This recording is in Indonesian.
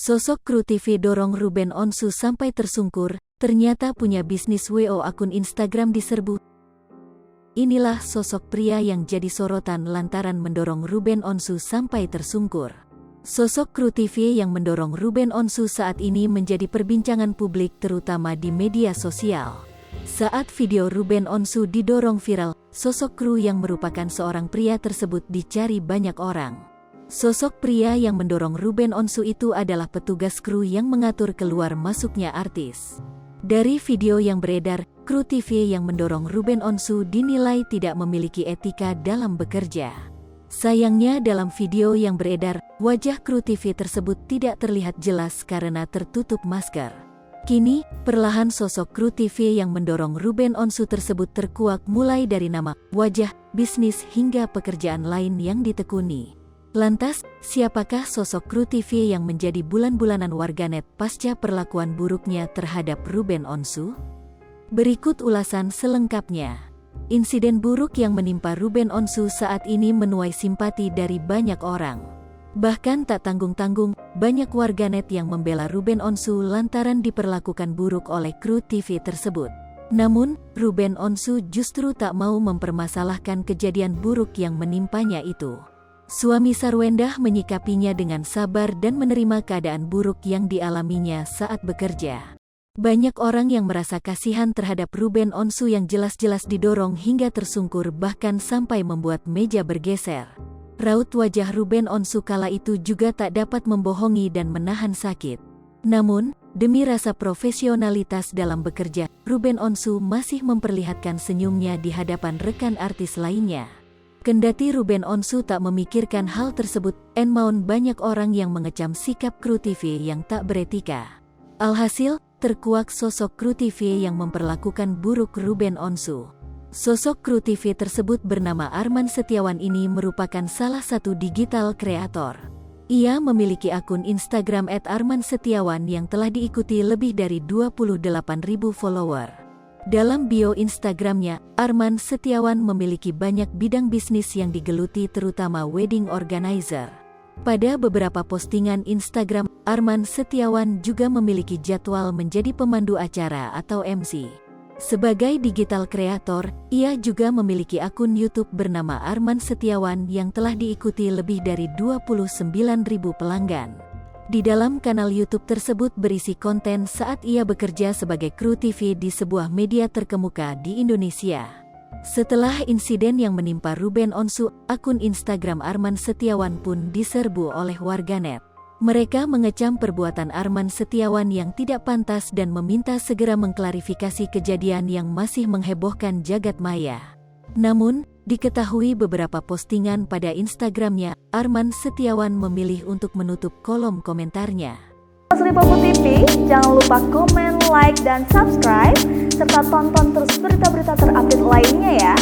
Sosok kru TV dorong Ruben Onsu sampai tersungkur, ternyata punya bisnis WO akun Instagram diserbu. Inilah sosok pria yang jadi sorotan lantaran mendorong Ruben Onsu sampai tersungkur. Sosok kru TV yang mendorong Ruben Onsu saat ini menjadi perbincangan publik terutama di media sosial. Saat video Ruben Onsu didorong viral, sosok kru yang merupakan seorang pria tersebut dicari banyak orang. Sosok pria yang mendorong Ruben Onsu itu adalah petugas kru yang mengatur keluar masuknya artis. Dari video yang beredar, kru TV yang mendorong Ruben Onsu dinilai tidak memiliki etika dalam bekerja. Sayangnya dalam video yang beredar, wajah kru TV tersebut tidak terlihat jelas karena tertutup masker. Kini, perlahan sosok kru TV yang mendorong Ruben Onsu tersebut terkuak mulai dari nama, wajah, bisnis hingga pekerjaan lain yang ditekuni. Lantas, siapakah sosok kru TV yang menjadi bulan-bulanan warganet pasca perlakuan buruknya terhadap Ruben Onsu? Berikut ulasan selengkapnya. Insiden buruk yang menimpa Ruben Onsu saat ini menuai simpati dari banyak orang. Bahkan tak tanggung-tanggung, banyak warganet yang membela Ruben Onsu lantaran diperlakukan buruk oleh kru TV tersebut. Namun, Ruben Onsu justru tak mau mempermasalahkan kejadian buruk yang menimpanya itu. Suami Sarwendah menyikapinya dengan sabar dan menerima keadaan buruk yang dialaminya saat bekerja. Banyak orang yang merasa kasihan terhadap Ruben Onsu yang jelas-jelas didorong hingga tersungkur bahkan sampai membuat meja bergeser. Raut wajah Ruben Onsu kala itu juga tak dapat membohongi dan menahan sakit. Namun, demi rasa profesionalitas dalam bekerja, Ruben Onsu masih memperlihatkan senyumnya di hadapan rekan artis lainnya. Kendati Ruben Onsu tak memikirkan hal tersebut, enmaun banyak orang yang mengecam sikap kru TV yang tak beretika. Alhasil, terkuak sosok kru TV yang memperlakukan buruk Ruben Onsu. Sosok kru TV tersebut bernama Arman Setiawan ini merupakan salah satu digital kreator. Ia memiliki akun Instagram @armansetiawan yang telah diikuti lebih dari 28.000 follower. Dalam bio Instagramnya, Arman Setiawan memiliki banyak bidang bisnis yang digeluti terutama wedding organizer. Pada beberapa postingan Instagram, Arman Setiawan juga memiliki jadwal menjadi pemandu acara atau MC. Sebagai digital kreator, ia juga memiliki akun YouTube bernama Arman Setiawan yang telah diikuti lebih dari 29.000 pelanggan. Di dalam kanal YouTube tersebut berisi konten saat ia bekerja sebagai kru TV di sebuah media terkemuka di Indonesia. Setelah insiden yang menimpa Ruben Onsu, akun Instagram Arman Setiawan pun diserbu oleh warganet. Mereka mengecam perbuatan Arman Setiawan yang tidak pantas dan meminta segera mengklarifikasi kejadian yang masih menghebohkan jagat maya. Namun, diketahui beberapa postingan pada Instagramnya, Arman Setiawan memilih untuk menutup kolom komentarnya. Slipopo TV, jangan lupa komen, like, dan subscribe, serta tonton terus berita-berita terupdate lainnya ya.